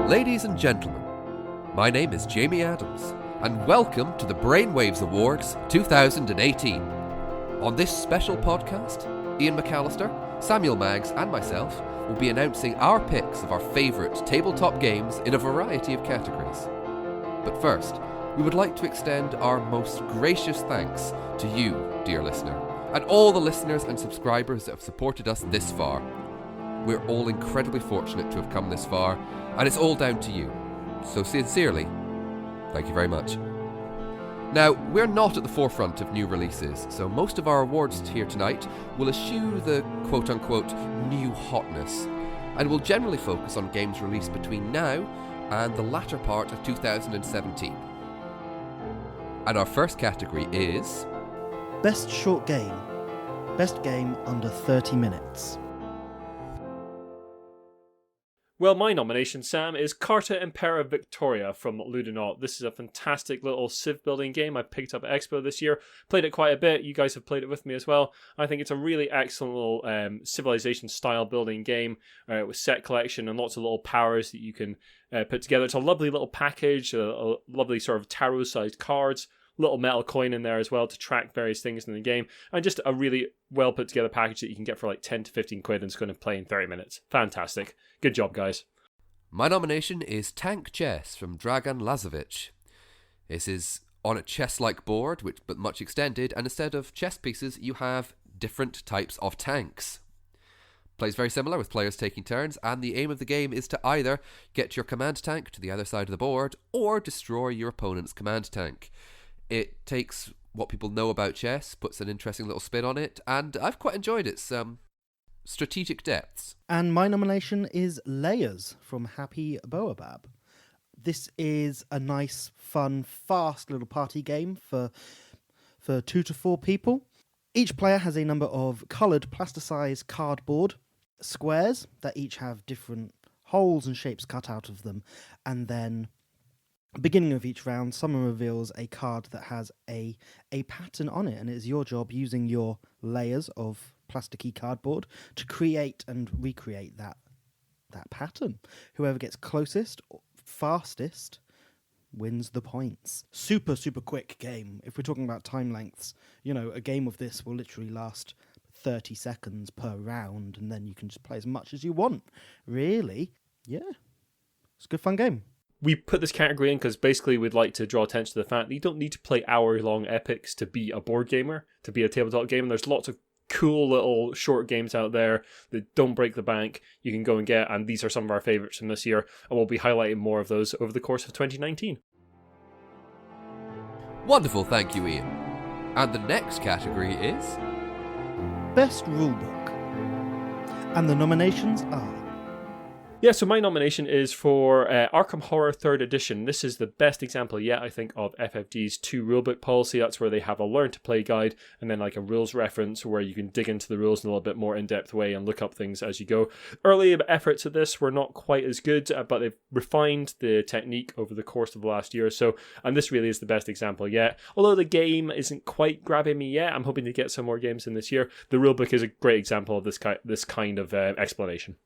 Ladies and gentlemen, my name is Jamie Adams, and welcome to the Brainwaves Awards 2018. On this special podcast, Iain McAllister, Samuel Maggs, and myself will be announcing our picks of our favourite tabletop games in a variety of categories. But first, we would like to extend our most gracious thanks to you, dear listener, and all the listeners and subscribers that have supported us this far. We're all incredibly fortunate to have come this far, and it's all down to you. So sincerely, thank you very much. Now, we're not at the forefront of new releases, so most of our awards here tonight will eschew the quote-unquote new hotness, and will generally focus on games released between now and the latter part of 2017. And our first category is... Best Short Game. Best game under 30 minutes. Well, my nomination, Sam, is Carta Impera Victoria from Ludonaut. This is a fantastic little civ building game I picked up at Expo this year. Played it quite a bit. You guys have played it with me as well. I think it's a really excellent little civilization style building game with set collection and lots of little powers that you can put together. It's a lovely little package, a lovely sort of tarot sized cards. Little metal coin in there as well to track various things in the game, and just a really well put together package that you can get for like 10 to 15 quid and it's going to play in 30 minutes. Fantastic. Good job, guys. My nomination is Tank Chess from Dragan Lazovic. This is on a chess-like board, but much extended, and instead of chess pieces, you have different types of tanks. Plays very similar, with players taking turns, and the aim of the game is to either get your command tank to the other side of the board, or destroy your opponent's command tank. It takes what people know about chess, puts an interesting little spin on it, and I've quite enjoyed its strategic depths. And my nomination is Layers from Happy Boabab. This is a nice, fun, fast little party game for 2 to 4 people. Each player has a number of coloured plasticized cardboard squares that each have different holes and shapes cut out of them, and then beginning of each round, someone reveals a card that has a pattern on it, and it is your job, using your layers of plasticky cardboard, to create and recreate that pattern. Whoever gets closest, or fastest, wins the points. Super, super quick game. If we're talking about time lengths, a game of this will literally last 30 seconds per round, and then you can just play as much as you want. Really? Yeah. It's a good fun game. We put this category in because basically we'd like to draw attention to the fact that you don't need to play hour-long epics to be a board gamer, to be a tabletop gamer. There's lots of cool little short games out there that don't break the bank you can go and get, and these are some of our favourites from this year, and we'll be highlighting more of those over the course of 2019. Wonderful, thank you, Iain. And the next category is... Best Rulebook. And the nominations are... Yeah, so my nomination is for Arkham Horror 3rd Edition. This is the best example yet, I think, of FFG's 2 rulebook policy. That's where they have a learn to play guide and then like a rules reference where you can dig into the rules in a little bit more in-depth way and look up things as you go. Early efforts at this were not quite as good, but they've refined the technique over the course of the last year or so, and this really is the best example yet. Although the game isn't quite grabbing me yet, I'm hoping to get some more games in this year. The rulebook is a great example of this kind of explanation.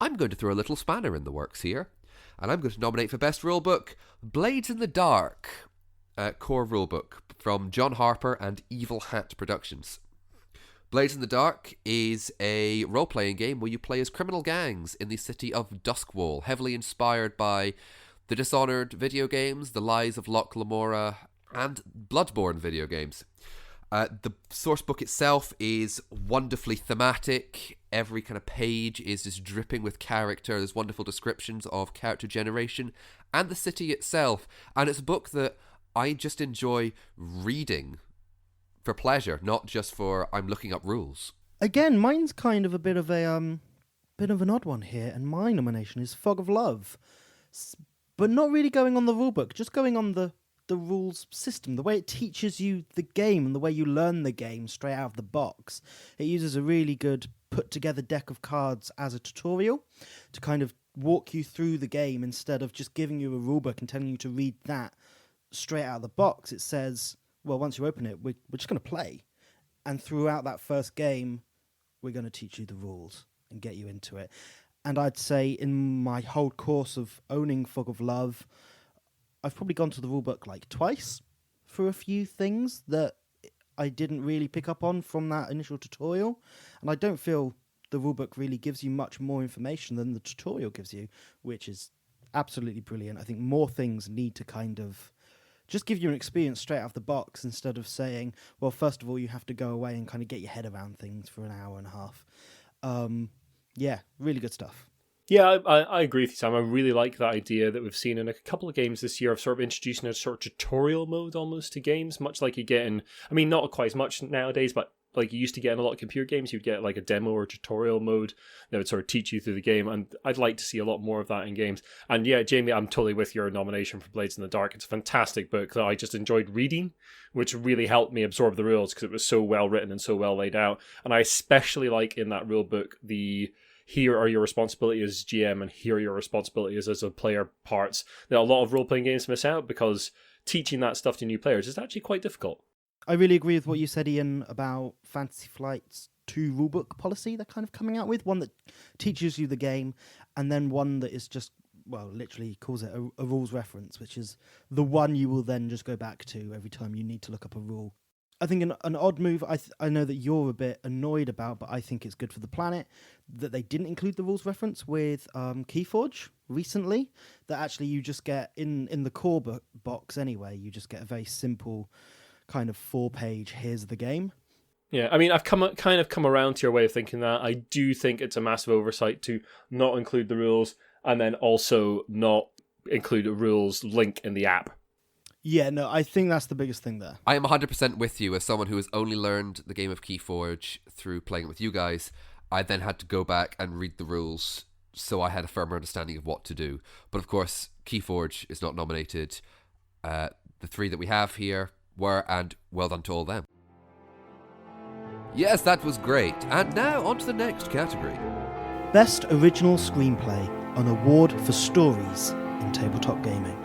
I'm going to throw a little spanner in the works here, and I'm going to nominate for Best Rulebook Blades in the Dark, core rulebook from John Harper and Evil Hat Productions. Blades in the Dark is a role-playing game where you play as criminal gangs in the city of Duskwall, heavily inspired by the Dishonored video games, the Lies of Locke Lamora, and Bloodborne video games. The source book itself is wonderfully thematic. Every kind of page is just dripping with character. There's wonderful descriptions of character generation and the city itself. And it's a book that I just enjoy reading for pleasure, not just for I'm looking up rules. Again, mine's kind of a bit of an odd one here, and my nomination is Fog of Love. But not really going on the rulebook, just going on the rules system, the way it teaches you the game and the way you learn the game straight out of the box. It uses a really good put together deck of cards as a tutorial to kind of walk you through the game instead of just giving you a rulebook and telling you to read that straight out of the box. It says, well, once you open it, we're just going to play. And throughout that first game, we're going to teach you the rules and get you into it. And I'd say in my whole course of owning Fog of Love, I've probably gone to the rulebook like twice for a few things that I didn't really pick up on from that initial tutorial. And I don't feel the rulebook really gives you much more information than the tutorial gives you, which is absolutely brilliant. I think more things need to kind of just give you an experience straight out of the box instead of saying, well, first of all, you have to go away and kind of get your head around things for an hour and a half. Yeah, really good stuff. Yeah, I agree with you, Sam. I really like that idea that we've seen in a couple of games this year of sort of introducing a sort of tutorial mode almost to games, much like you get in, I mean, not quite as much nowadays, but like you used to get in a lot of computer games, you'd get like a demo or tutorial mode that would sort of teach you through the game, and I'd like to see a lot more of that in games. And yeah, Jamie, I'm totally with your nomination for Blades in the Dark. It's a fantastic book that I just enjoyed reading, which really helped me absorb the rules because it was so well written and so well laid out. And I especially like in that rule book the here are your responsibilities as GM and here are your responsibilities as a player parts that a lot of role-playing games miss out, because teaching that stuff to new players is actually quite difficult. I really agree with what you said, Ian, about Fantasy Flight's 2 rulebook policy they're kind of coming out with. One that teaches you the game, and then one that is just, well, literally calls it a rules reference, which is the one you will then just go back to every time you need to look up a rule. I think an odd move, I know that you're a bit annoyed about, but I think it's good for the planet, that they didn't include the rules reference with Keyforge recently, that actually you just get, in the core box anyway, you just get a very simple kind of 4-page, here's the game. Yeah, I mean, I've kind of come around to your way of thinking that. I do think it's a massive oversight to not include the rules and then also not include a rules link in the app. Yeah, no, I think that's the biggest thing there. I am 100% with you. As someone who has only learned the game of Keyforge through playing with you guys, I then had to go back and read the rules so I had a firmer understanding of what to do. But of course, Keyforge is not nominated. The 3 that we have here were, and well done to all them. Yes, that was great. And now on to the next category. Best Original Screenplay, an award for stories in tabletop gaming.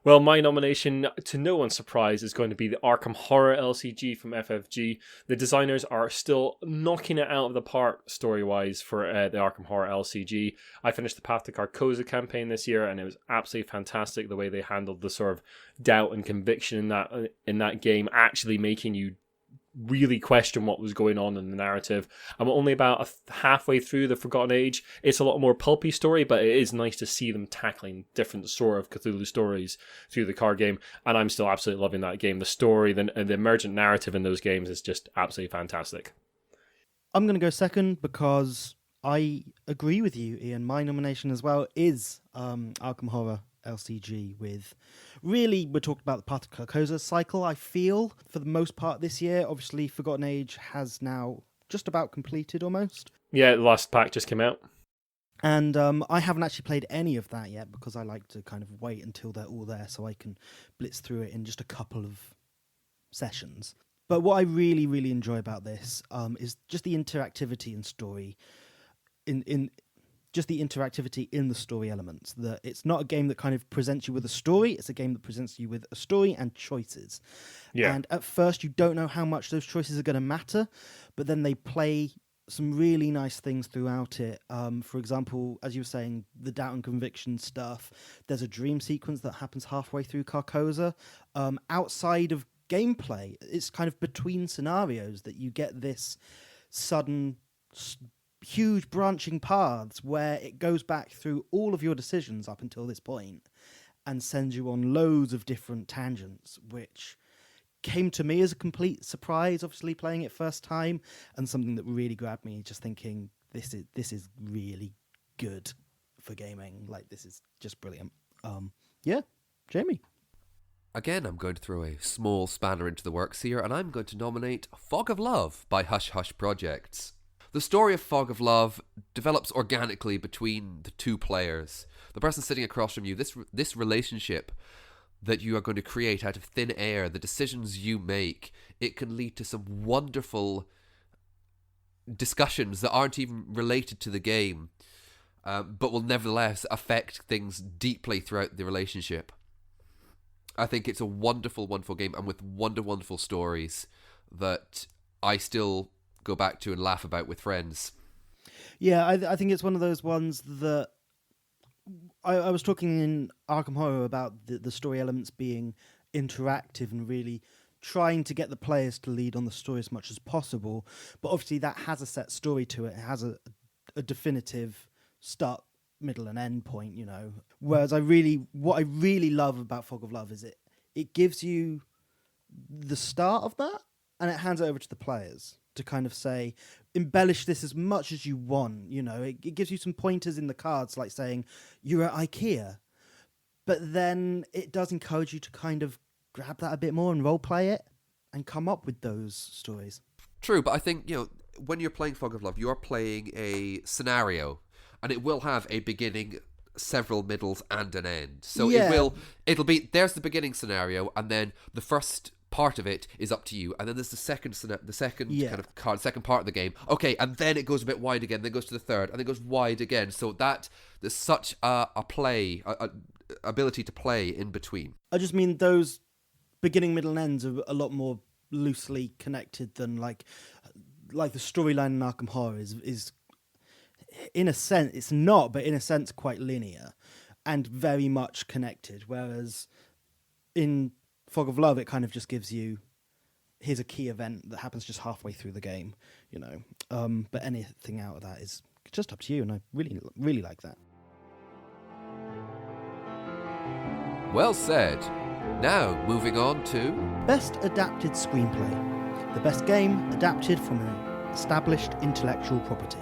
Well, my nomination, to no one's surprise, is going to be the Arkham Horror LCG from FFG. The designers are still knocking it out of the park story-wise for the Arkham Horror LCG. I finished the Path to Carcosa campaign this year, and it was absolutely fantastic the way they handled the sort of doubt and conviction in that game, actually making you really question what was going on in the narrative. I'm only about halfway through the Forgotten Age. It's a lot more pulpy story, but it is nice to see them tackling different sort of Cthulhu stories through the card game, and I'm still absolutely loving that game. The story, the emergent narrative in those games is just absolutely fantastic. I'm going to go second because I agree with you, Ian. My nomination as well is Arkham Horror LCG. With really, we're talking about the Path to Carcosa cycle, I feel, for the most part this year. Obviously, Forgotten Age has now just about completed almost. Yeah, the last pack just came out. And I haven't actually played any of that yet because I like to kind of wait until they're all there so I can blitz through it in just a couple of sessions. But what I really, really enjoy about this is just the interactivity and story just the interactivity in the story elements. That it's not a game that kind of presents you with a story, it's a game that presents you with a story and choices. Yeah. And at first you don't know how much those choices are going to matter, but then they play some really nice things throughout it. For example, as you were saying, the doubt and conviction stuff, there's a dream sequence that happens halfway through Carcosa. Outside of gameplay, it's kind of between scenarios that you get this sudden huge branching paths where it goes back through all of your decisions up until this point and sends you on loads of different tangents, which came to me as a complete surprise, obviously playing it first time, and something that really grabbed me, just thinking this is really good for gaming. Like, this is just brilliant. Yeah, Jamie. Again, I'm going to throw a small spanner into the works here, and I'm going to nominate Fog of Love by Hush Hush Projects. The story of Fog of Love develops organically between the two players. The person sitting across from you, this relationship that you are going to create out of thin air, the decisions you make, it can lead to some wonderful discussions that aren't even related to the game, but will nevertheless affect things deeply throughout the relationship. I think it's a wonderful, wonderful game, and with wonderful stories that I still go back to and laugh about with friends. Yeah, I think it's one of those ones that I was talking in Arkham Horror about the story elements being interactive and really trying to get the players to lead on the story as much as possible. But obviously that has a set story to it. It has a definitive start, middle and end point, you know. Whereas what I really love about Fog of Love is it gives you the start of that and it hands it over to the players to kind of say, embellish this as much as you want, you know. It gives you some pointers in the cards, like saying, you're at IKEA. But then it does encourage you to kind of grab that a bit more and role play it and come up with those stories. True, but I think, you know, when you're playing Fog of Love, you're playing a scenario, and it will have a beginning, several middles, and an end. So it'll be, there's the beginning scenario, and then the first part of it is up to you, and then there's the second kind of card, second part of the game. Okay, and then it goes a bit wide again, then goes to the third, and then goes wide again. So that there's such a ability to play in between. I just mean those beginning, middle, and ends are a lot more loosely connected than like the storyline in Arkham Horror is in a sense, it's not, but in a sense quite linear and very much connected. Whereas in Fog of Love, it kind of just gives you, here's a key event that happens just halfway through the game, you know. But anything out of that is just up to you, and I really, really like that. Well said. Now, moving on to Best Adapted Screenplay. The best game adapted from an established intellectual property.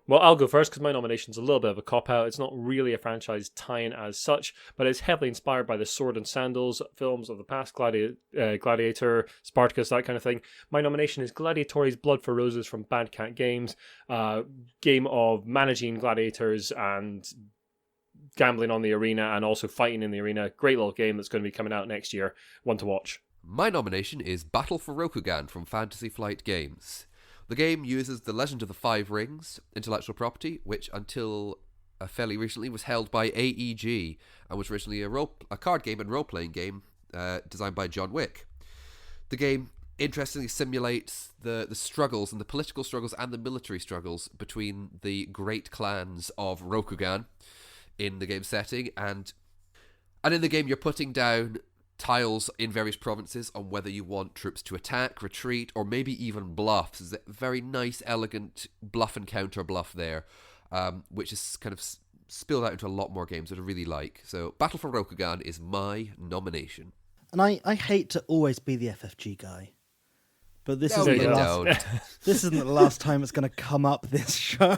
Well, I'll go first because my nomination's a little bit of a cop-out. It's not really a franchise tie-in as such, but it's heavily inspired by the Sword and Sandals films of the past, Gladiator, Spartacus, that kind of thing. My nomination is Gladiatori's Blood for Roses from Bad Cat Games, game of managing gladiators and gambling on the arena and also fighting in the arena. Great little game that's going to be coming out next year. One to watch. My nomination is Battle for Rokugan from Fantasy Flight Games. The game uses the Legend of the Five Rings intellectual property, which until fairly recently was held by AEG and was originally a card game and role-playing game designed by John Wick. The game interestingly simulates the struggles and the political struggles and the military struggles between the great clans of Rokugan in the game setting, and in the game you're putting down tiles in various provinces on whether you want troops to attack, retreat, or maybe even bluff. There's a very nice, elegant bluff and counter bluff there, which is kind of spilled out into a lot more games that I really like. So Battle for Rokugan is my nomination. And I hate to always be the FFG guy, but this No, isn't you the last. don't. This isn't the last time it's going to come up this show.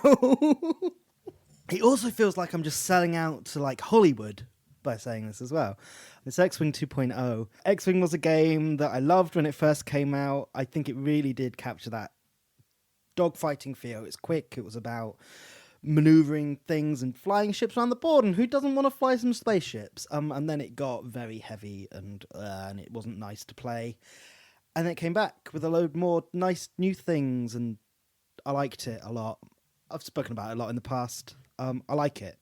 It also feels like I'm just selling out to like Hollywood by saying this as well. It's X-Wing 2.0. X-Wing was a game that I loved when it first came out. I think it really did capture that dogfighting feel. It's quick. It was about maneuvering things and flying ships around the board, and who doesn't want to fly some spaceships? And then it got very heavy and it wasn't nice to play. And then it came back with a load more nice new things, and I liked it a lot. I've spoken about it a lot in the past. I like it.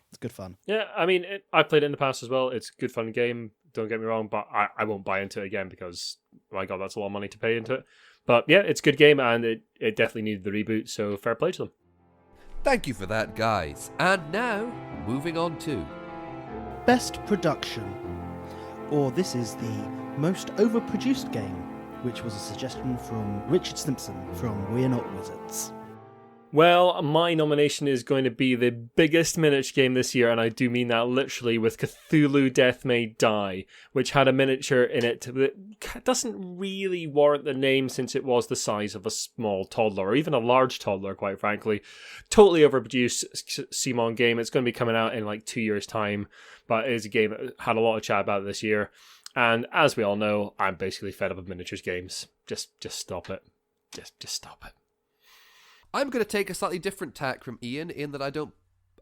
It's good fun. Yeah, I mean, I played it in the past as well. It's a good fun game, don't get me wrong, but I won't buy into it again because, my God, that's a lot of money to pay into it. But yeah, it's a good game, and it definitely needed the reboot, so fair play to them. Thank you for that, guys. And now, moving on to Best Production. Or this is the most overproduced game, which was a suggestion from Richard Simpson from We're Not Wizards. Well, my nomination is going to be the biggest miniature game this year, and I do mean that literally, with Cthulhu Death May Die, which had a miniature in it that doesn't really warrant the name since it was the size of a small toddler, or even a large toddler, quite frankly. Totally overproduced Simon game. It's going to be coming out in like 2 years' time, but it is a game that had a lot of chat about this year. And as we all know, I'm basically fed up with miniatures games. Just stop it. Just stop it. I'm going to take a slightly different tack from Iain in that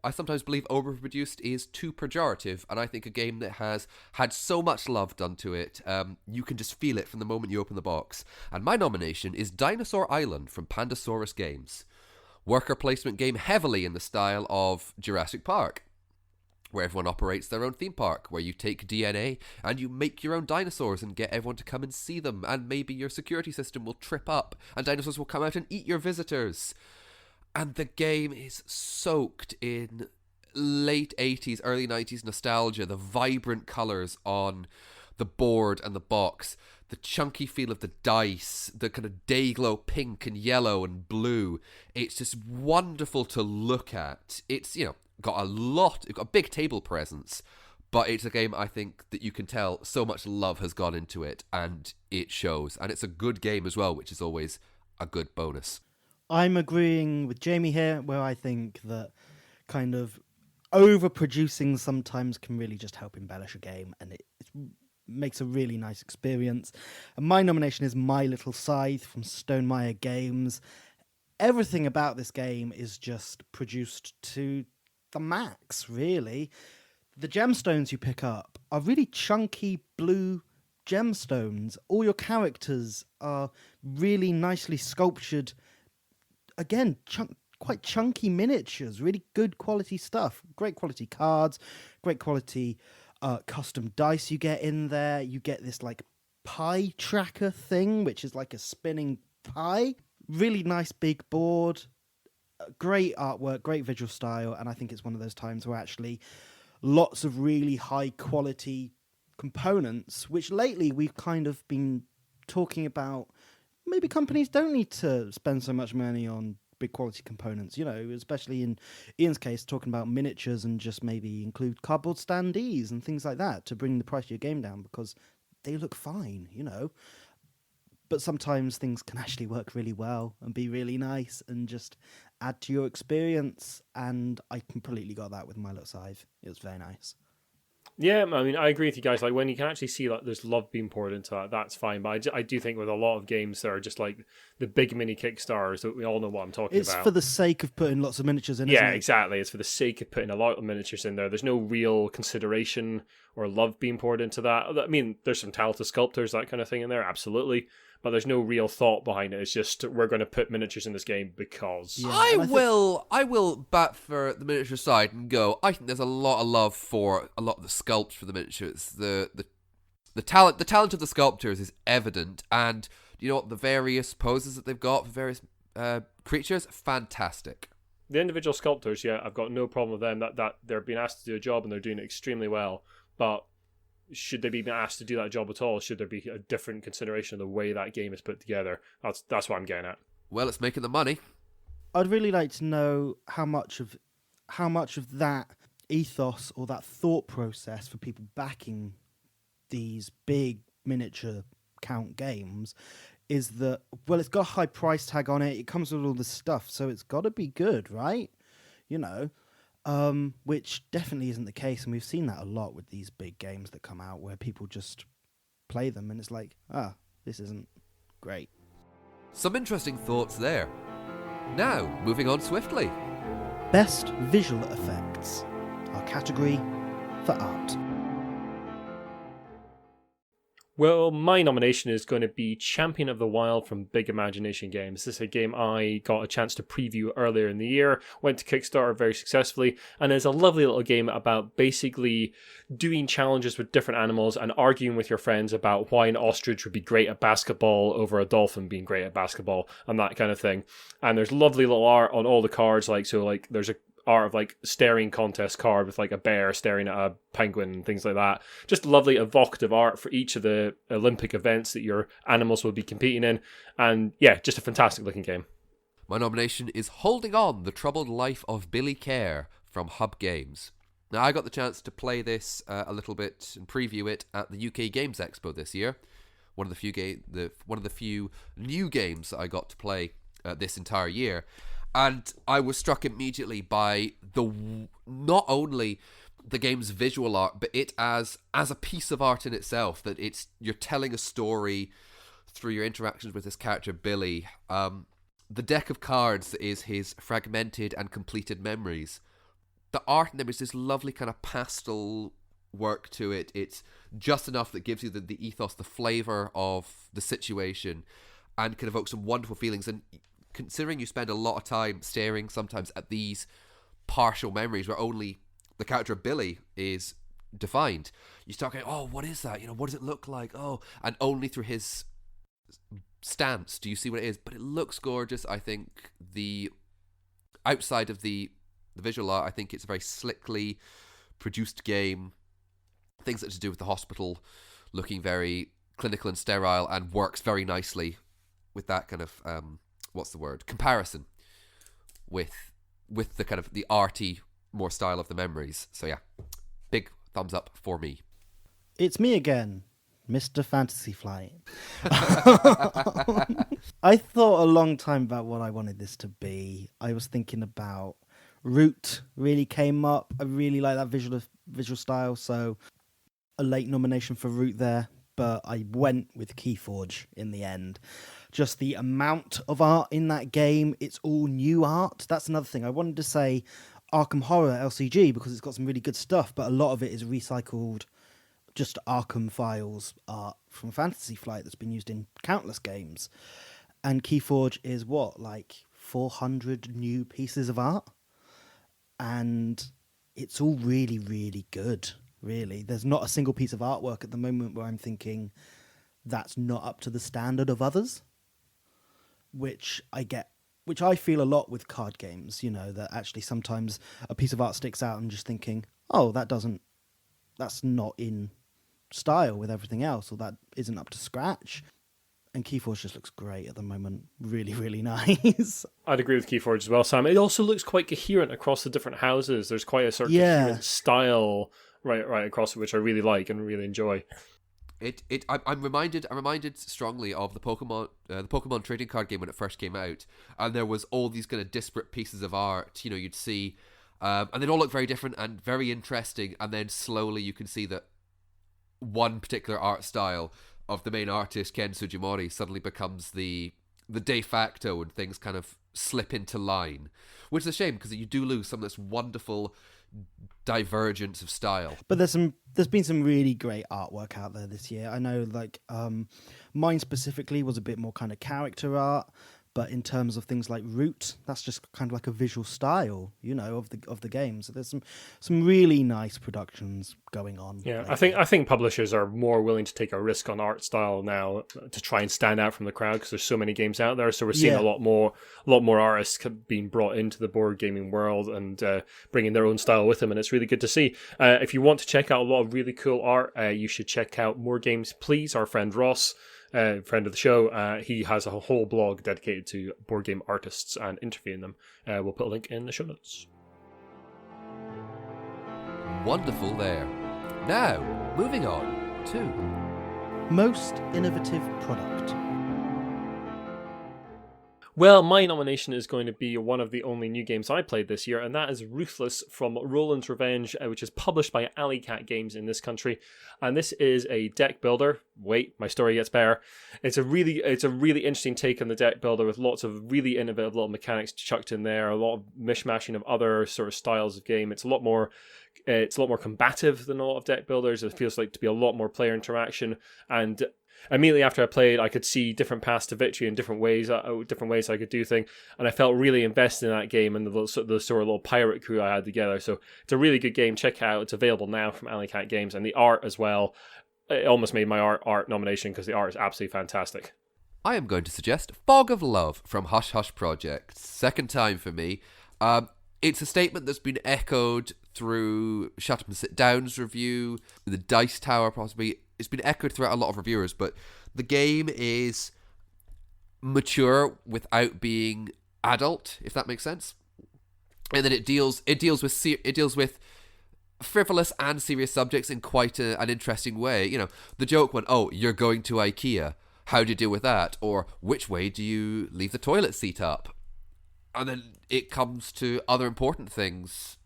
I sometimes believe overproduced is too pejorative, and I think a game that has had so much love done to it, you can just feel it from the moment you open the box. And my nomination is Dinosaur Island from Pandasaurus Games. Worker placement game heavily in the style of Jurassic Park, where everyone operates their own theme park, where you take DNA and you make your own dinosaurs and get everyone to come and see them, and maybe your security system will trip up and dinosaurs will come out and eat your visitors. And the game is soaked in late 80s, early 90s nostalgia, the vibrant colours on the board and the box, the chunky feel of the dice, the kind of day-glow pink and yellow and blue. It's just wonderful to look at. It's, got a big table presence, but it's a game I think that you can tell so much love has gone into it, and it shows. And it's a good game as well, which is always a good bonus. I'm agreeing with Jamie here, where I think that kind of overproducing sometimes can really just help embellish a game, and it makes a really nice experience. And my nomination is My Little Scythe from Stonemaier Games. Everything about this game is just produced to the max, really. The gemstones you pick up are really chunky blue gemstones. All your characters are really nicely sculptured. Again, quite chunky miniatures, really good quality stuff. Great quality cards, great quality custom dice you get in there. You get this like pie tracker thing, which is like a spinning pie. Really nice big board, great artwork, great visual style, and I think it's one of those times where actually lots of really high quality components, which lately we've kind of been talking about. Maybe companies don't need to spend so much money on big quality components, especially in Ian's case, talking about miniatures, and just maybe include cardboard standees and things like that to bring the price of your game down, because they look fine, But sometimes things can actually work really well and be really nice and just add to your experience, and I completely got that with My Little Scythe. It was very nice. Yeah, I mean, I agree with you guys. Like, when you can actually see like there's love being poured into that, that's fine. But I do think with a lot of games that are just like the big mini Kickstarters, that we all know what I'm talking about. It's for the sake of putting lots of miniatures in, isn't it? Exactly. It's for the sake of putting a lot of miniatures in there. There's no real consideration or love being poured into that. I mean, there's some talented sculptors, that kind of thing in there, absolutely. But there's no real thought behind it. It's just, we're going to put miniatures in this game because... Yeah, I will bat for the miniature side and go, I think there's a lot of love for a lot of the sculpts for the miniatures. The talent of the sculptors is evident, and you know what, the various poses that they've got for various creatures, fantastic. The individual sculptors, yeah, I've got no problem with them. That they're being asked to do a job and they're doing it extremely well. But should they be asked to do that job at all? Should there be a different consideration of the way that game is put together? That's what I'm getting at. Well, it's making the money. I'd really like to know how much of that ethos or that thought process for people backing these big miniature count games is that, well, it's got a high price tag on it. It comes with all this stuff, so it's got to be good, right? Which definitely isn't the case, and we've seen that a lot with these big games that come out where people just play them and it's like, this isn't great. Some interesting thoughts there. Now, moving on swiftly. Best visual effects, our category for art. Well, my nomination is going to be Champion of the Wild from Big Imagination Games. This is a game I got a chance to preview earlier in the year, went to Kickstarter very successfully, and it's a lovely little game about basically doing challenges with different animals and arguing with your friends about why an ostrich would be great at basketball over a dolphin being great at basketball and that kind of thing. And there's lovely little art on all the cards, there's a art of like staring contest card with like a bear staring at a penguin and things like that. Just lovely evocative art for each of the Olympic events that your animals will be competing in. And yeah, just a fantastic looking game. My nomination is Holding On, The Troubled Life of Billy Kerr from Hub Games. Now, I got the chance to play this a little bit and preview it at the UK Games Expo this year. One of the few new games that I got to play this entire year. And I was struck immediately by not only the game's visual art, but it as a piece of art in itself. That you're telling a story through your interactions with this character Billy. The deck of cards is his fragmented and completed memories. The art in them is this lovely kind of pastel work to it. It's just enough that gives you the ethos, the flavour of the situation, and can evoke some wonderful feelings. And considering you spend a lot of time staring sometimes at these partial memories where only the character of Billy is defined, you start going, oh, what is that? What does it look like? Oh, and only through his stance do you see what it is. But it looks gorgeous. I think the outside of the visual art, I think it's a very slickly produced game. Things that have to do with the hospital looking very clinical and sterile, and works very nicely with that kind of comparison with the kind of the arty more style of the memories. So yeah, big thumbs up for me. It's me again, Mr. Fantasy Flight. I thought a long time about what I wanted this to be. I was thinking about Root really came up. I really like that visual style, so a late nomination for Root there, but I went with Keyforge in the end. Just the amount of art in that game, it's all new art. That's another thing. I wanted to say Arkham Horror LCG because it's got some really good stuff, but a lot of it is recycled, just Arkham Files art from Fantasy Flight that's been used in countless games. And Keyforge is like 400 new pieces of art? And it's all really, really good, really. There's not a single piece of artwork at the moment where I'm thinking that's not up to the standard of others, which I feel a lot with card games, that actually sometimes a piece of art sticks out and just thinking, oh, that's not in style with everything else, or that isn't up to scratch. And Keyforge just looks great at the moment. Really, really nice. I'd agree with Keyforge as well, Sam. It also looks quite coherent across the different houses. There's quite a sort of coherent style right across it, which I really like and really enjoy. I'm reminded strongly of the Pokemon trading card game when it first came out, and there was all these kind of disparate pieces of art. You'd see, and they'd all look very different and very interesting. And then slowly you can see that one particular art style of the main artist, Ken Sugimori, suddenly becomes the de facto, and things kind of slip into line, which is a shame because you do lose some of this wonderful divergence of style. But there's been some really great artwork out there this year. I know, mine specifically was a bit more kind of character art, but in terms of things like Root, that's just kind of like a visual style, of the game. So there's some really nice productions going on. Yeah, lately. I think publishers are more willing to take a risk on art style now to try and stand out from the crowd because there's so many games out there. So we're seeing a lot more artists being brought into the board gaming world and bringing their own style with them, and it's really good to see. If you want to check out a lot of really cool art, you should check out More Games Please. Our friend Ross, friend of the show, he has a whole blog dedicated to board game artists and interviewing them. We'll put a link in the show notes. Wonderful there. Now, moving on to Most Innovative Product. Well, my nomination is going to be one of the only new games I played this year, and that is Ruthless from Roland's Revenge, which is published by Alley Cat Games in this country. And this is a deck builder. Wait, my story gets better. It's a really interesting take on the deck builder with lots of really innovative little mechanics chucked in there, a lot of mishmashing of other sort of styles of game. It's a lot more combative than a lot of deck builders. It feels like to be a lot more player interaction, and immediately after I played, I could see different paths to victory and different ways I could do things, and I felt really invested in that game and the sort of little pirate crew I had together. So it's a really good game. Check it out. It's available now from Alley Cat Games, and the art as well. It almost made my art nomination because the art is absolutely fantastic. I am going to suggest Fog of Love from Hush Hush Project. Second time for me. It's a statement that's been echoed through Shut Up and Sit Down's review, the Dice Tower possibly. It's been echoed throughout a lot of reviewers, but the game is mature without being adult, if that makes sense. And then it deals with frivolous and serious subjects in quite an interesting way. The joke went, oh, you're going to IKEA. How do you deal with that? Or which way do you leave the toilet seat up? And then it comes to other important things.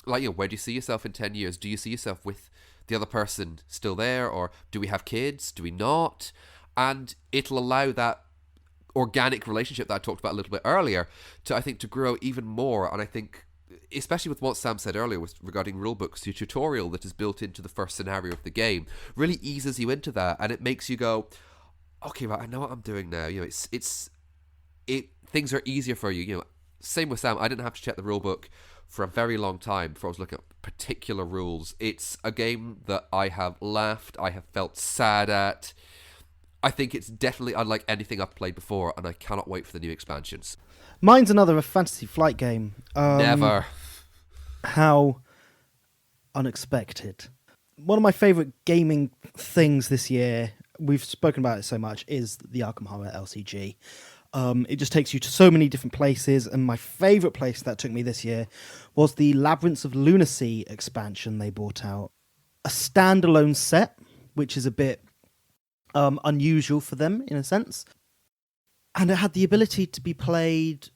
Like, where do you see yourself in 10 years? Do you see yourself with the other person still there? Or do we have kids? Do we not? And it'll allow that organic relationship that I talked about a little bit earlier to grow even more. And I think, especially with what Sam said earlier regarding rulebooks, the tutorial that is built into the first scenario of the game really eases you into that, and it makes you go, okay, right, I know what I'm doing now. Things are easier for you. Same with Sam. I didn't have to check the rulebook for a very long time before I was looking at particular rules. It's a game that I have laughed, I have felt sad at, I think it's definitely unlike anything I've played before, and I cannot wait for the new expansions. Mine's another Fantasy Flight game. Never. How unexpected. One of my favourite gaming things this year, we've spoken about it so much, is the Arkham Horror LCG. It just takes you to so many different places, and my favourite place that took me this year was the Labyrinths of Lunacy expansion they brought out. A standalone set, which is a bit unusual for them in a sense. And it had the ability to be played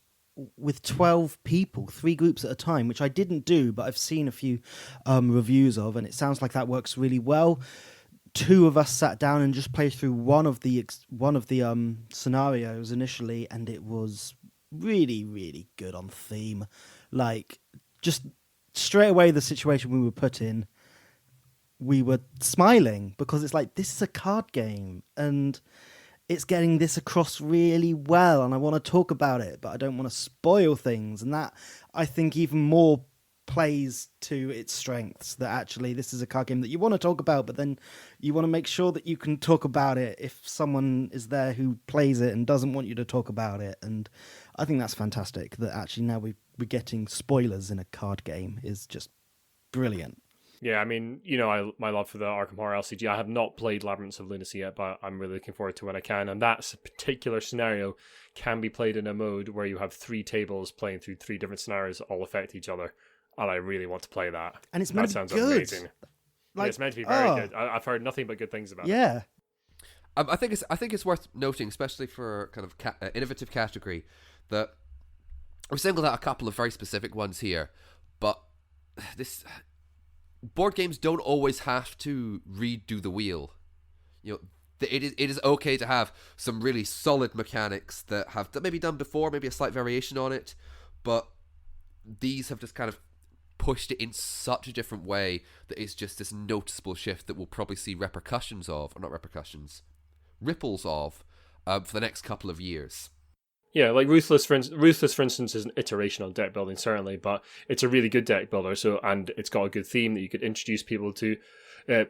with 12 people, 3 groups at a time, which I didn't do, but I've seen a few reviews of, and it sounds like that works really well. 2 of us sat down and just played through one of the scenarios initially, and it was really, really good on theme. Like, just straight away, the situation we were put in, we were smiling because it's like, this is a card game, and it's getting this across really well, and I want to talk about it, but I don't want to spoil things, and that, I think, even more plays to its strengths, that actually this is a card game that you want to talk about, but then you want to make sure that you can talk about it if someone is there who plays it and doesn't want you to talk about it. And I think that's fantastic that actually now we're getting spoilers in a card game is just brilliant. Yeah, I mean, you know, my love for the Arkham Horror LCG. I have not played Labyrinths of Lunacy yet, but I'm really looking forward to when I can. And that particular scenario can be played in a mode where you have 3 tables playing through 3 different scenarios that all affect each other. And I really want to play that. And it's meant that to sounds be good. Amazing. Yeah, it's meant to be very good. I've heard nothing but good things about it. Yeah. I think it's worth noting, especially for kind of innovative category, that we've singled out a couple of very specific ones here, but this board games don't always have to redo the wheel. You know, it is okay to have some really solid mechanics that have maybe done before, maybe a slight variation on it, but these have just kind of pushed it in such a different way that it's just this noticeable shift that we'll probably see ripples of for the next couple of years. Yeah, like Ruthless, for instance, is an iteration on deck building, certainly, but it's a really good deck builder. So, and it's got a good theme that you could introduce people to the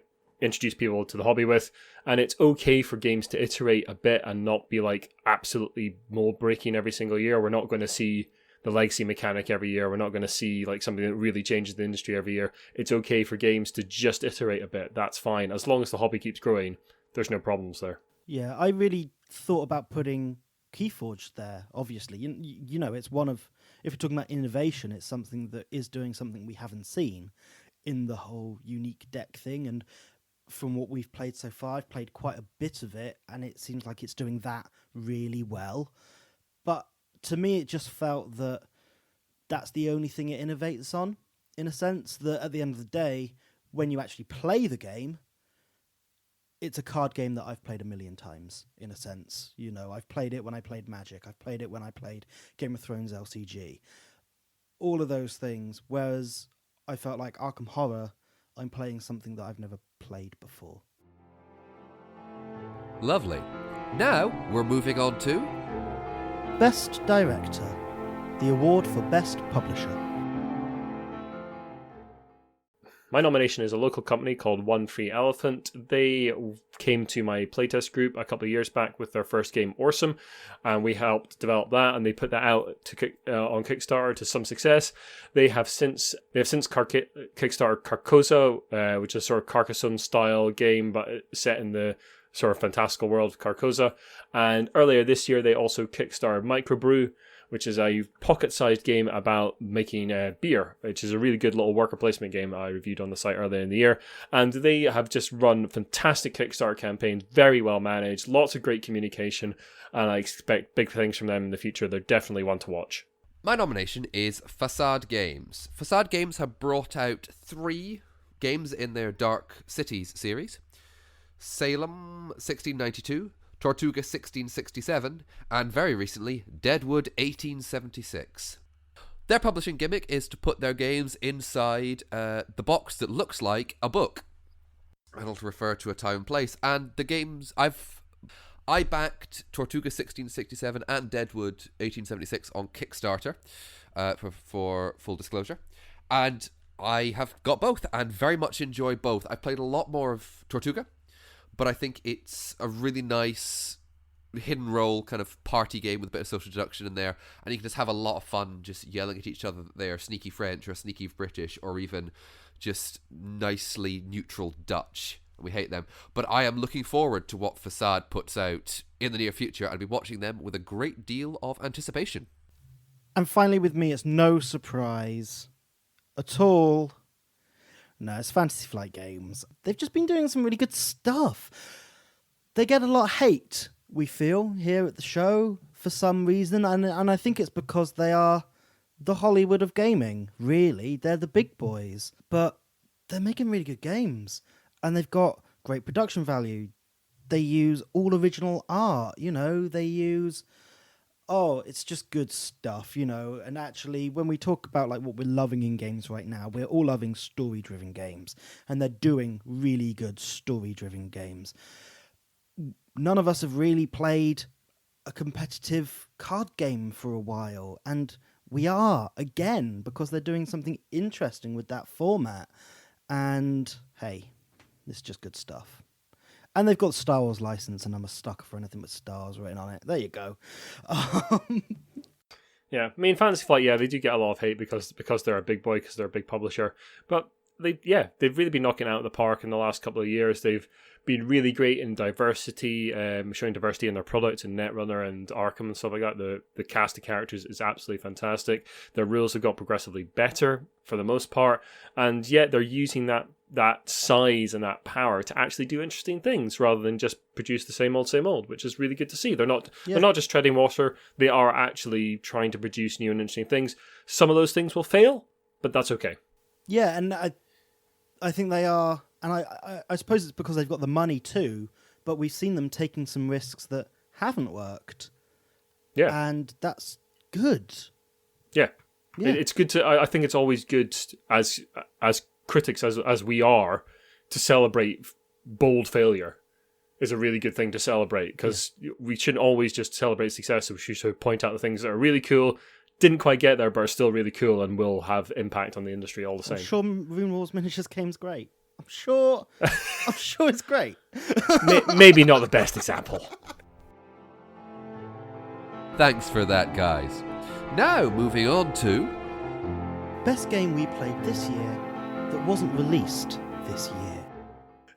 hobby with. And it's okay for games to iterate a bit and not be like absolutely mold breaking every single year. We're not going to see the legacy mechanic every year. We're not going to see like something that really changes the industry every year. It's okay for games to just iterate a bit. That's fine. As long as the hobby keeps growing, there's no problems there. Yeah, I really thought about putting Keyforge there, obviously. You know, it's one of, if you're talking about innovation, it's something that is doing something we haven't seen in the whole unique deck thing. And from what we've played so far, I've played quite a bit of it, and it seems like it's doing that really well. But to me, it just felt that that's the only thing it innovates on, in a sense, that at the end of the day, when you actually play the game, it's a card game that I've played a million times, in a sense. You know, I've played it when I played Magic. I've played it when I played Game of Thrones LCG. All of those things. Whereas I felt like Arkham Horror, I'm playing something that I've never played before. Lovely. Now we're moving on to Best Director, the award for Best Publisher. My nomination is a local company called One Free Elephant. They came to my playtest group a couple of years back with their first game, Orsum, and we helped develop that, and they put that out on Kickstarter to some success. They have since Kickstarter Carcosa, which is sort of Carcassonne style game, but set in the sort of fantastical world of Carcosa. And earlier this year, they also kickstarted Microbrew, which is a pocket-sized game about making beer, which is a really good little worker placement game I reviewed on the site earlier in the year. And they have just run fantastic Kickstarter campaigns, very well managed, lots of great communication, and I expect big things from them in the future. They're definitely one to watch. My nomination is Facade Games. Facade Games have brought out 3 games in their Dark Cities series: Salem 1692, Tortuga 1667, and very recently, Deadwood 1876. Their publishing gimmick is to put their games inside the box that looks like a book. It'll refer to a time and place. And the games I backed Tortuga 1667 and Deadwood 1876 on Kickstarter, for full disclosure. And I have got both and very much enjoy both. I've played a lot more of Tortuga, but I think it's a really nice hidden role kind of party game with a bit of social deduction in there, and you can just have a lot of fun just yelling at each other that they are sneaky French or sneaky British or even just nicely neutral Dutch. We hate them. But I am looking forward to what Facade puts out in the near future. I'll be watching them with a great deal of anticipation. And finally with me, it's no surprise at all. No, it's Fantasy Flight Games. They've just been doing some really good stuff. They get a lot of hate, we feel, here at the show for some reason, and I think it's because they are the Hollywood of gaming, really. They're the big boys, but they're making really good games, and they've got great production value. They use all original art, they use... Oh, it's just good stuff, and actually when we talk about like what we're loving in games right now, we're all loving story-driven games, and they're doing really good story-driven games. None of us have really played a competitive card game for a while, and we are, again, because they're doing something interesting with that format. And, hey, it's just good stuff. And they've got Star Wars license, and I'm a sucker for anything with stars written on it. There you go. Yeah, I mean, Fantasy Flight, they do get a lot of hate because they're a big boy, because they're a big publisher. But they've really been knocking it out of the park in the last couple of years. They've been really great in diversity, showing diversity in their products in Netrunner and Arkham and stuff like that. The cast of characters is absolutely fantastic. Their rules have got progressively better for the most part, and yet they're using that size and that power to actually do interesting things rather than just produce the same old, which is really good to see. They're not just treading water. They are actually trying to produce new and interesting things. Some of those things will fail, but that's okay. Yeah, and I think they are, and I suppose it's because they've got the money too, but we've seen them taking some risks that haven't worked. Yeah. And that's good. Yeah. It's good to, I think it's always good as critics as we are to celebrate bold failure is a really good thing to celebrate, because we shouldn't always just celebrate success. We should point out the things that are really cool, didn't quite get there, but are still really cool and will have impact on the industry all the same. I'm sure Rune Wars Miniatures game's great. I'm sure it's great. Maybe not the best example. Thanks for that, guys. Now, moving on to... Best game we played this year that wasn't released this year.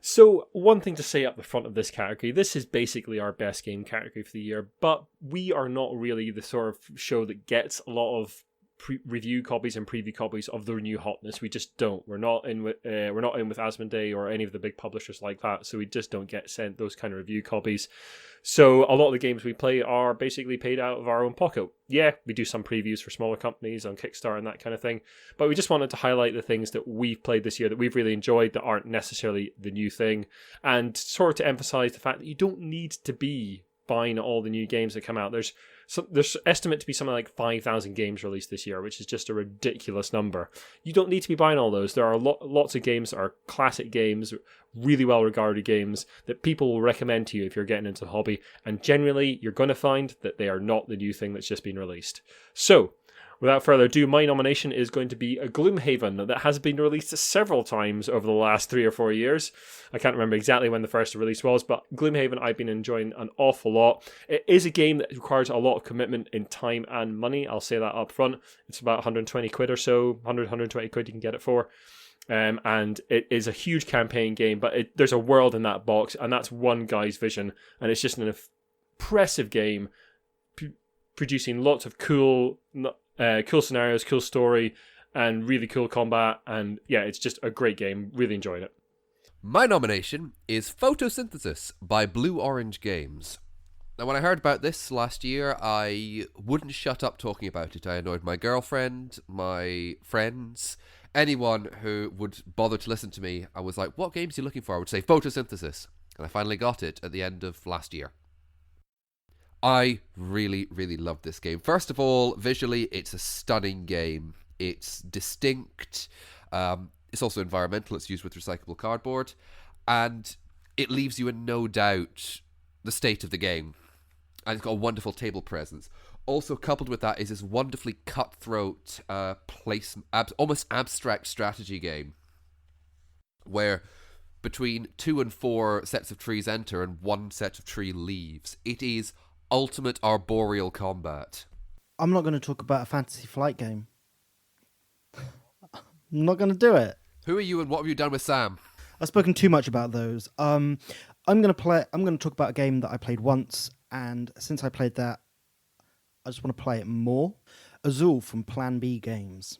So, one thing to say up the front of this category, this is basically our best game category for the year, but we are not really the sort of show that gets a lot of review copies and preview copies of the new hotness. We just don't. We're not in with Asmodee or any of the big publishers like that, so we just don't get sent those kind of review copies. So a lot of the games we play are basically paid out of our own pocket. Yeah, we do some previews for smaller companies on Kickstarter and that kind of thing, but we just wanted to highlight the things that we've played this year that we've really enjoyed that aren't necessarily the new thing, and sort of to emphasize the fact that you don't need to be buying all the new games that come out. There's estimate to be something like 5,000 games released this year, which is just a ridiculous number. You don't need to be buying all those. There are lots of games that are classic games, really well-regarded games that people will recommend to you if you're getting into the hobby, and generally you're going to find that they are not the new thing that's just been released. So, without further ado, my nomination is going to be a Gloomhaven that has been released several times over the last 3 or 4 years. I can't remember exactly when the first release was, but Gloomhaven I've been enjoying an awful lot. It is a game that requires a lot of commitment in time and money, I'll say that up front. It's about 120 quid or so, 120 quid you can get it for. And it is a huge campaign game, but there's a world in that box, and that's one guy's vision, and it's just an impressive game, producing lots of cool scenarios, cool story, and really cool combat, and yeah, it's just a great game. Really enjoyed it. My nomination is Photosynthesis by Blue Orange Games. Now, when I heard about this last year, I wouldn't shut up talking about it. I annoyed my girlfriend, my friends, anyone who would bother to listen to me. I was like, what games are you looking for? I would say Photosynthesis. And I finally got it at the end of last year. I really, really loved this game. First of all, visually, it's a stunning game. It's distinct. It's also environmental. It's used with recyclable cardboard. And it leaves you in no doubt the state of the game. And it's got a wonderful table presence. Also coupled with that is this wonderfully cutthroat, almost abstract strategy game, where between 2 and 4 sets of trees enter and 1 set of tree leaves. It is ultimate arboreal combat. I'm not going to talk about a Fantasy Flight game. I'm not going to do it. Who are you and what have you done with Sam? I've spoken too much about those. I'm going to talk about a game that I played once, and since I played that, I just want to play it more. Azul from Plan B Games.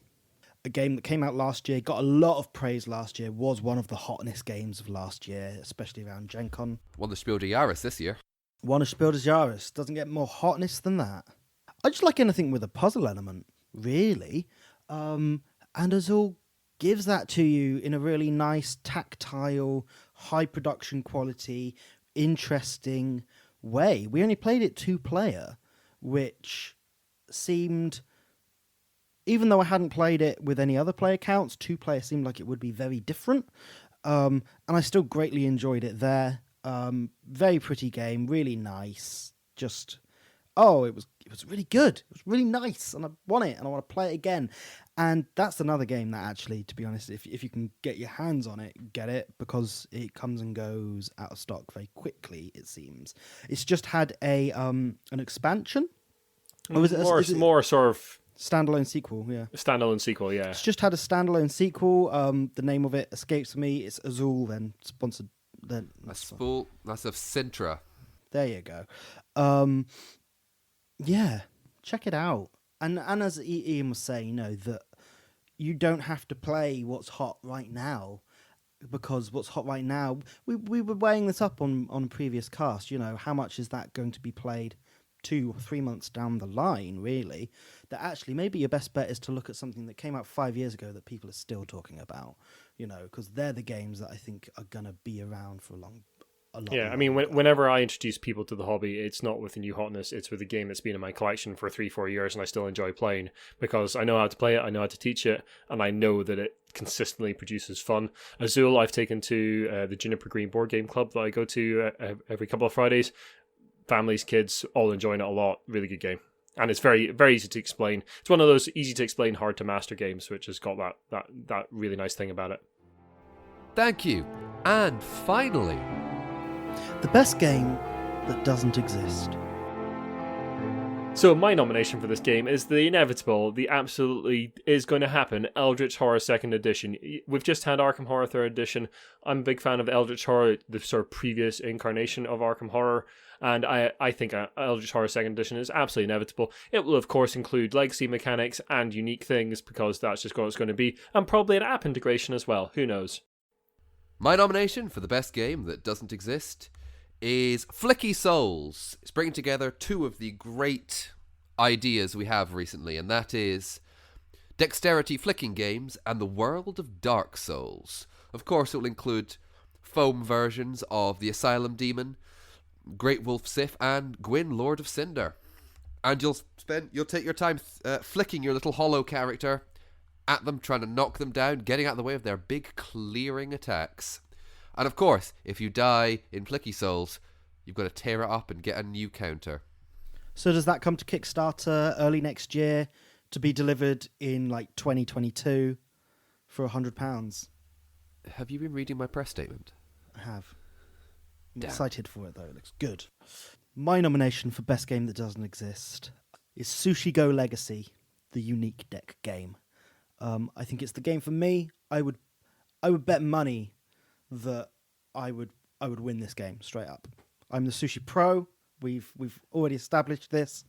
A game that came out last year, got a lot of praise last year, was one of the hotness games of last year, especially around Gen Con. Won the Spiel des Jahres this year. Won a Spiel des Jahres. Doesn't get more hotness than that. I just like anything with a puzzle element, really. And Azul gives that to you in a really nice, tactile, high production quality, interesting way. We only played it 2-player, which seemed, even though I hadn't played it with any other player counts, 2-player seemed like it would be very different. And I still greatly enjoyed it there. Very pretty game, really nice. It was really good. It was really nice, and I want it, and I want to play it again. And that's another game that actually, to be honest, if you can get your hands on it, get it, because it comes and goes out of stock very quickly, it seems. It's just had an expansion. Or is it more sort of standalone sequel? Yeah, standalone sequel. Yeah, it's just had a standalone sequel. The name of it escapes me. It's Azul, then sponsored. Then That's of Sintra. There you go. Yeah, check it out. And as Ian was saying, that you don't have to play what's hot right now, because what's hot right now, we were weighing this up on a previous cast. How much is that going to be played 2 or 3 months down the line, really? That actually maybe your best bet is to look at something that came out 5 years ago that people are still talking about, because they're the games that I think are going to be around for a lot. Yeah, I mean, whenever I introduce people to the hobby, it's not with a new hotness, it's with a game that's been in my collection for 3-4 years and I still enjoy playing, because I know how to play it, I know how to teach it, and I know that it consistently produces fun. Azul, I've taken to the Juniper Green Board Game Club that I go to every couple of Fridays. Families, kids, all enjoying it a lot. Really good game. And it's very, very easy to explain. It's one of those easy to explain, hard to master games, which has got that really nice thing about it. Thank you. And finally, the best game that doesn't exist. So my nomination for this game is the inevitable, the absolutely is going to happen, Eldritch Horror 2nd Edition. We've just had Arkham Horror 3rd Edition. I'm a big fan of Eldritch Horror, the sort of previous incarnation of Arkham Horror, and I think Eldritch Horror 2nd Edition is absolutely inevitable. It will, of course, include legacy mechanics and unique things, because that's just what it's going to be, and probably an app integration as well. Who knows? my nomination for the best game that doesn't exist is Flicky Souls. It's bringing together two of the great ideas we have recently, and that is dexterity flicking games and the world of Dark Souls. Of course, it will include foam versions of the Asylum Demon, Great Wolf Sif, and Gwyn, Lord of Cinder. And you'll take your time flicking your little hollow character at them, trying to knock them down, getting out of the way of their big clearing attacks. And of course, if you die in Flicky Souls, you've got to tear it up and get a new counter. So does that come to Kickstarter early next year to be delivered in like 2022 for £100? Have you been reading my press statement? I have. I'm Damn. excited for it though. It looks good. My nomination for best game that doesn't exist is Sushi Go Legacy, the unique deck game. I think it's the game for me. I would bet money that I would win this game straight up. I'm the Sushi Pro. We've already established this.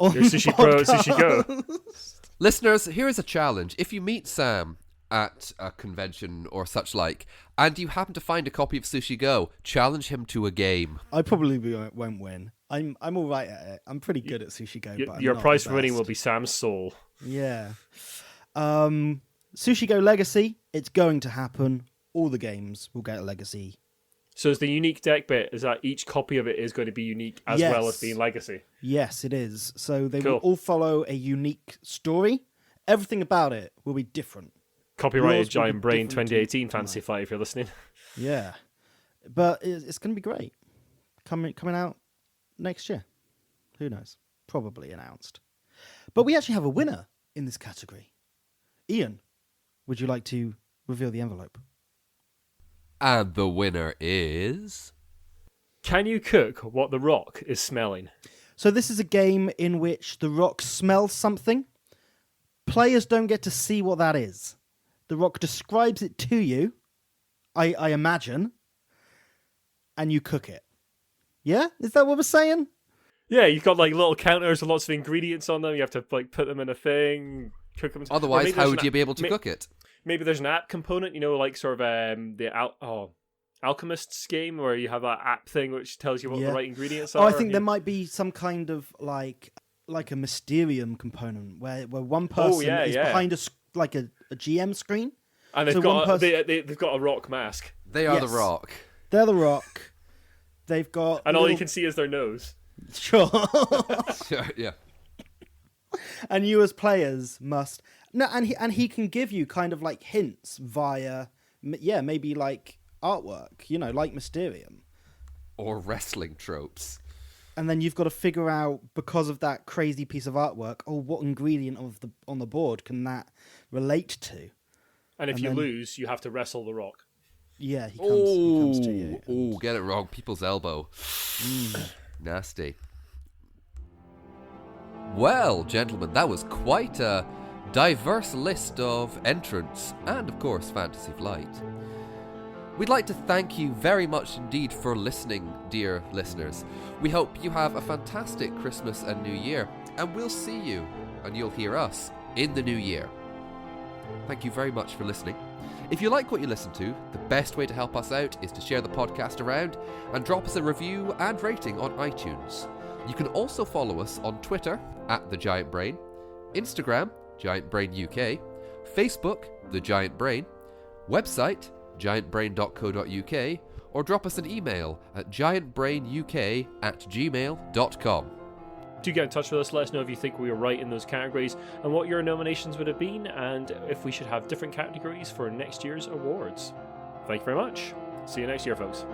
You're Sushi Pro, Sushi Go. Listeners, here is a challenge. If you meet Sam at a convention or such like, and you happen to find a copy of Sushi Go, challenge him to a game. I probably won't win. I'm all right at it. I'm pretty good at Sushi Go. But Your I'm not prize the for winning best. will be Sam's soul. Yeah. Sushi Go Legacy, it's going to happen. All the games will get a legacy. So is the unique deck bit, is that each copy of it is going to be unique as Yes. well as being legacy? Yes, it is. So they Cool. will all follow a unique story. Everything about it will be different. Copyrighted Yours will be Giant Brain different 2018 to Fantasy mine. Flight, if you're listening. Yeah. But it's going to be great. Coming out next year. Who knows? Probably announced. But we actually have a winner in this category. Ian, would you like to reveal the envelope? And the winner is... Can you cook what the rock is smelling? So this is a game in which the rock smells something. Players don't get to see what that is. The rock describes it to you, I imagine, and you cook it. Yeah? Is that what we're saying? Yeah, you've got like little counters with lots of ingredients on them. You have to like put them in a thing, cook them. Otherwise, how would you be able to cook it? Maybe there's an app component, like sort of Alchemist's game where you have that app thing which tells you what the right ingredients are. Oh, I think there might be some kind of like a Mysterium component where one person is behind a GM screen, and they've got a rock mask. They are the rock. They're the rock. They've got, and all you can see is their nose. Sure. Sure, yeah. And you as players must and he can give you kind of like hints via maybe like artwork, like Mysterium or wrestling tropes. And then you've got to figure out, because of that crazy piece of artwork, what ingredient on the board can that relate to? And if you lose, you have to wrestle the rock. Yeah, he comes to you. Oh, get it wrong. People's elbow. Nasty. Well, gentlemen, that was quite a diverse list of entrants and, of course, Fantasy Flight. We'd like to thank you very much indeed for listening, dear listeners. We hope you have a fantastic Christmas and New Year, and we'll see you, and you'll hear us, in the new year. Thank you very much for listening. If you like what you listen to, the best way to help us out is to share the podcast around and drop us a review and rating on iTunes. You can also follow us on Twitter @TheGiantBrain, Instagram GiantBrainUK, Facebook The Giant Brain, website giantbrain.co.uk, or drop us an email at giantbrainuk@gmail.com. Do get in touch with us, let us know if you think we were right in those categories and what your nominations would have been, and if we should have different categories for next year's awards. Thank you very much. See you next year, folks.